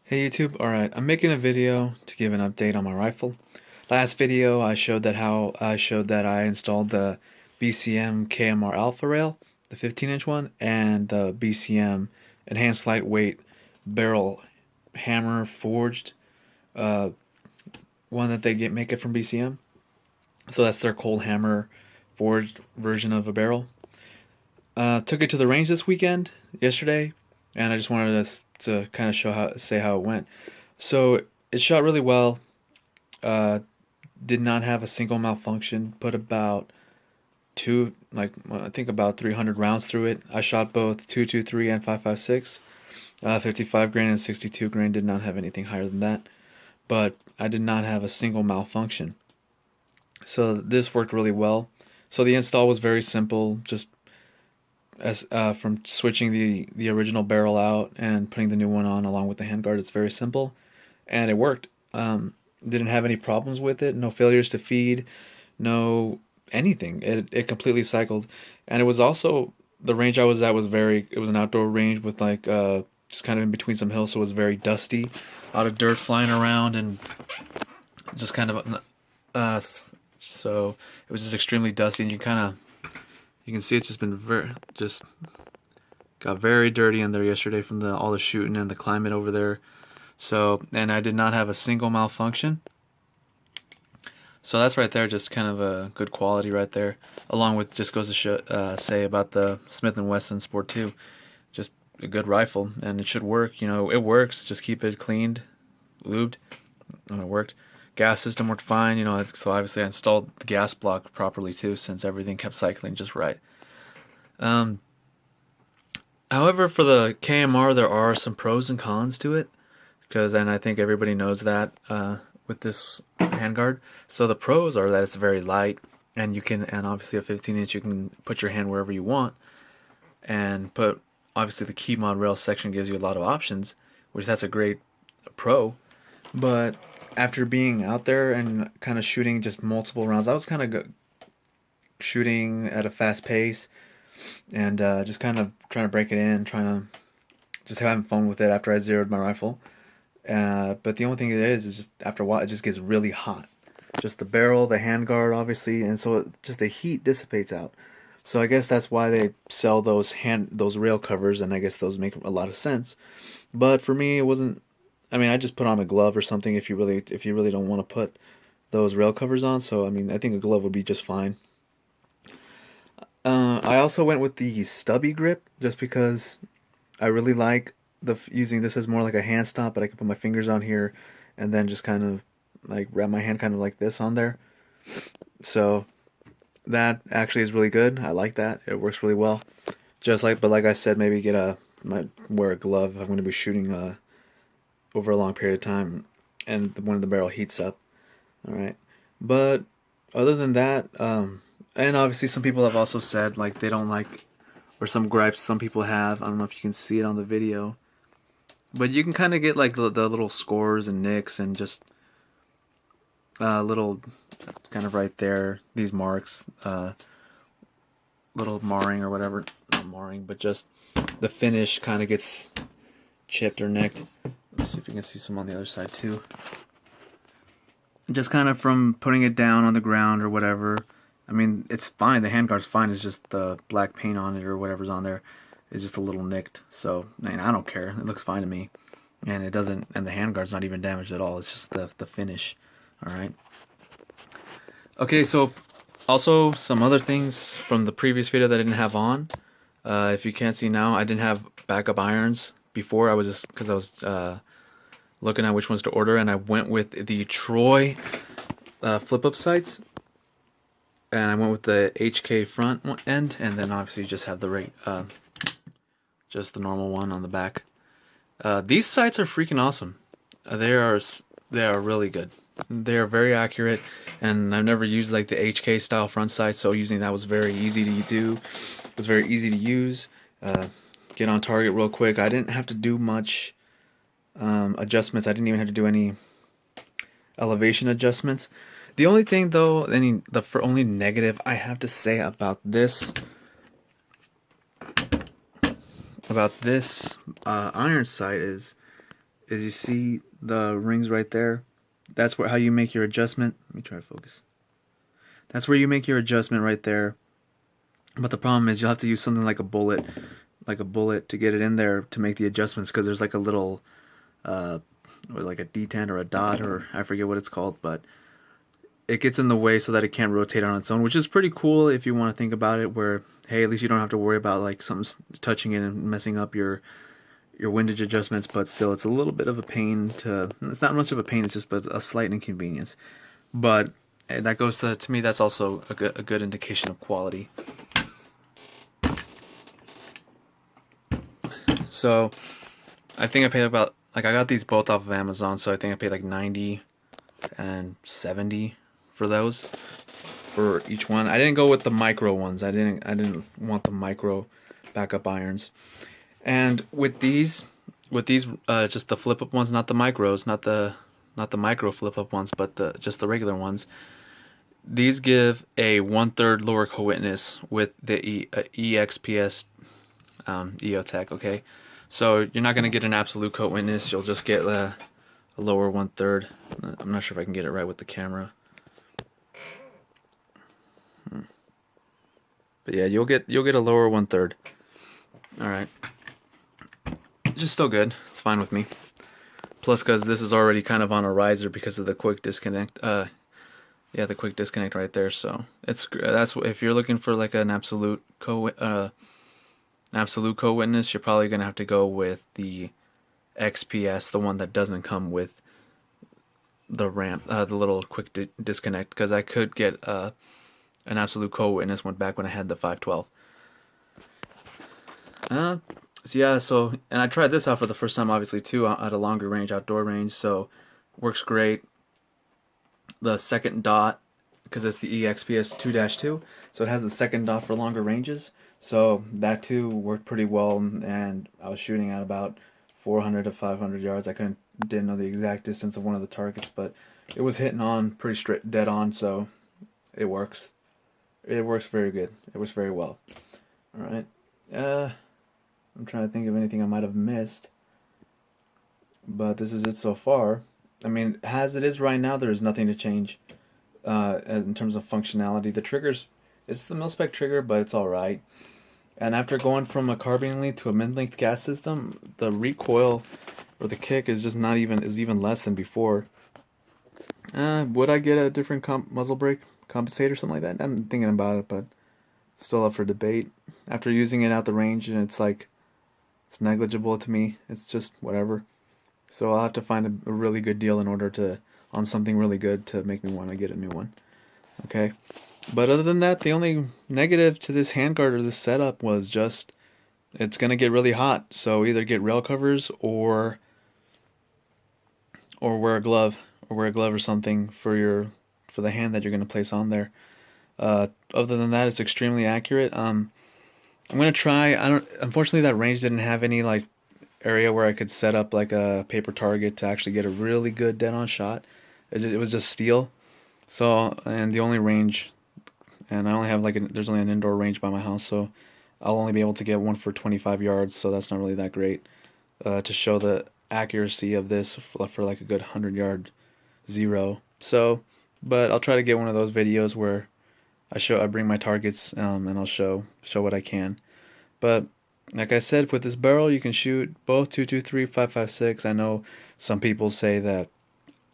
Hey YouTube, alright, I'm making a video to give an update on my rifle. Last video I showed that I installed the BCM KMR Alpha Rail, the 15-inch one, and the BCM Enhanced Lightweight Barrel Hammer Forged uh, one that they make it from BCM. So that's their cold hammer forged version of a barrel. Took it to the range this weekend, yesterday, and I just wanted to kind of say how it went. So it shot really well. Uh, did not have a single malfunction. Put about I think about 300 rounds through it. I shot both 223 and 5.56. 55 grain and 62 grain. Did not have anything higher than that, but I did not have a single malfunction. So this worked really well. So the install was very simple. Just as from switching the original barrel out and putting the new one on along with the handguard. It's very simple, and it worked. Didn't have any problems with it. No failures to feed. No anything. It completely cycled, and it was also the range I was at was very. It was an outdoor range with just kind of in between some hills, so it was very dusty. A lot of dirt flying around and just kind of so it was just extremely dusty, and you can see it's just been just got very dirty in there yesterday from all the shooting and the climate over there. So, and I did not have a single malfunction. So that's right there, just kind of a good quality right there. Along with, just goes to say about the Smith & Wesson Sport 2, just a good rifle, and it should work. You know, it works. Just keep it cleaned, lubed, and it worked. Gas system worked fine, you know, so obviously I installed the gas block properly too, since everything kept cycling just right. However, for the KMR, there are some pros and cons to it, and I think everybody knows that with this handguard. So the pros are that it's very light, and and obviously a 15-inch, you can put your hand wherever you want, and obviously the key mod rail section gives you a lot of options, which that's a great pro. But after being out there and kind of shooting just multiple rounds, I was kind of shooting at a fast pace and just kind of trying to break it in, trying to just having fun with it after I zeroed my rifle. But the only thing it is just after a while it just gets really hot. Just the barrel, the handguard, obviously, and so just the heat dissipates out. So I guess that's why they sell those rail covers, and I guess those make a lot of sense. But for me, it wasn't. I mean, I just put on a glove or something if you really don't want to put those rail covers on. So I mean, I think a glove would be just fine. I also went with the stubby grip just because I really like using this as more like a hand stop, but I can put my fingers on here and then just kind of like wrap my hand kind of like this on there. So that actually is really good. I like that. It works really well. But like I said, maybe might wear a glove if I'm going to be shooting over a long period of time, and when the barrel heats up. All right, but other than that, and obviously some people have also said like they don't like, or some gripes some people have. I don't know if you can see it on the video, but you can kind of get like the little scores and nicks and just little kind of right there, these marks, little marring or whatever, not marring, but just the finish kind of gets chipped or nicked. Let's see if you can see some on the other side too. Just kind of from putting it down on the ground or whatever. I mean, it's fine. The handguard's fine. It's just the black paint on it or whatever's on there is just a little nicked. So, I mean, I don't care. It looks fine to me. And it doesn't, and the handguard's not even damaged at all. It's just the finish. All right. Okay, so also some other things from the previous video that I didn't have on. If you can't see now, I didn't have backup irons before. Because I was looking at which ones to order, and I went with the Troy flip-up sights, and I went with the HK front end, and then obviously you just have the just the normal one on the back. These sights are freaking awesome. They are really good. They are very accurate, and I've never used like the HK style front sight, so using that was very easy to do. It was very easy to use. Get on target real quick. I didn't have to do much adjustments. I didn't even have to do any elevation adjustments. The only thing though, the only negative I have to say about this iron sight is is you see the rings right there. That's where how you make your adjustment. Let me try to focus. That's where you make your adjustment right there. But the problem is you'll have to use something like a bullet, to get it in there to make the adjustments, because there's like a little, or like a detent or a dot, or I forget what it's called, but it gets in the way so that it can't rotate on its own, which is pretty cool if you want to think about it, where, hey, at least you don't have to worry about like something touching it and messing up your windage adjustments. But still, it's a little bit of a pain to, it's not much of a pain, it's just a slight inconvenience. But that goes to me, that's also a good indication of quality. So I think I paid about, like, I got these both off of Amazon, so I think I paid like 90 and 70 for those, for each one. I didn't go with the micro ones. I didn't want the micro backup irons. And with these just the flip up ones, not the micros, not the micro flip up ones, but just the regular ones. These give a 1/3 lower co-witness with the EXPS EOTech. Okay, so you're not gonna get an absolute co-witness. You'll just get a lower 1/3. I'm not sure if I can get it right with the camera. But yeah, you'll get a lower 1/3. All right, just still good. It's fine with me. Plus, because this is already kind of on a riser because of the quick disconnect. Yeah, the quick disconnect right there. So that's if you're looking for like an absolute co-witness, you're probably gonna have to go with the XPS, the one that doesn't come with the ramp, the little quick disconnect, because I could get an absolute co-witness one back when I had the 512. So yeah, and I tried this out for the first time, obviously, too, at a longer range, outdoor range, so works great. The second dot, because it's the EXPS 2-2, so it has the second dot for longer ranges, so that too worked pretty well, and I was shooting at about 400 to 500 yards. I didn't know the exact distance of one of the targets, but it was hitting on pretty straight, dead on, so it works. It works very good. It works very well. All right. I'm trying to think of anything I might have missed, but this is it so far. I mean, as it is right now, there is nothing to change in terms of functionality. The triggers, it's the mil-spec trigger, but it's all right. And after going from a carbine length to a mid-length gas system, the recoil or the kick is just even less than before. Would I get a different muzzle brake compensator or something like that? I'm thinking about it, but still up for debate. After using it out the range, and it's negligible to me. It's just whatever. So I'll have to find a really good deal in order on something really good to make me want to get a new one. Okay. But other than that, the only negative to this handguard or this setup was just it's going to get really hot. So either get rail covers or wear a glove or something for the hand that you're going to place on there. Other than that, it's extremely accurate. I'm going to try, unfortunately that range didn't have any like area where I could set up like a paper target to actually get a really good dead-on shot. It was just steel. So, and the only range, and I only have there's only an indoor range by my house, so I'll only be able to get one for 25 yards, so that's not really that great to show the accuracy of this for like a good 100-yard zero. So, but I'll try to get one of those videos where I bring my targets and I'll show what I can. But like I said, with this barrel, you can shoot both 223, 5.56. I know some people say that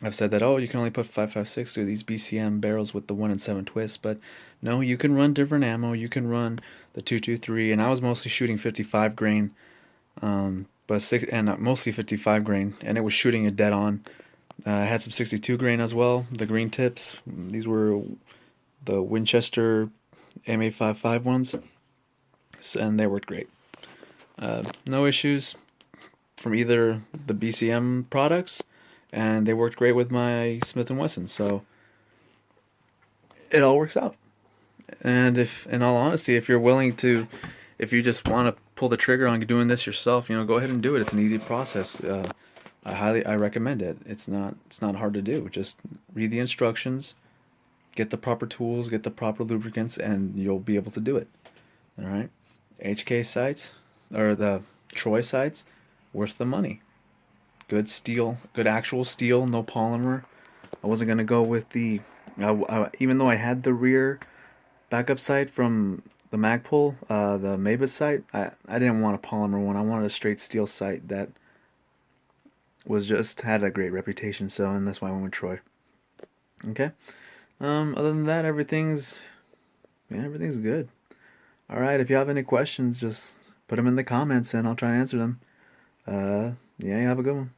I've said that, oh, you can only put 5.56 through these BCM barrels with the 1-in-7 twist, but no, you can run different ammo. You can run the 223, and I was mostly shooting 55 grain, mostly 55 grain, and it was shooting it dead on. I had some 62 grain as well, the green tips. These were the Winchester M855 ones, and they worked great. No issues from either the BCM products, and they worked great with my Smith & Wesson, so it all works out. And if, in all honesty, if you just want to pull the trigger on doing this yourself, go ahead and do it. It's an easy process. I recommend it. It's not hard to do. Just read the instructions, get the proper tools, get the proper lubricants, and you'll be able to do it. All right, HK sights or the Troy sights, worth the money. good steel, good actual steel, no polymer. I wasn't gonna go with the, even though I had the rear backup sight from the Magpul, the Mavis sight, I didn't want a polymer one. I wanted a straight steel sight that was just had a great reputation. So, and that's why I went with Troy. Okay. Other than that, everything's good. All right. If you have any questions, just put them in the comments, and I'll try to answer them. Yeah, you have a good one.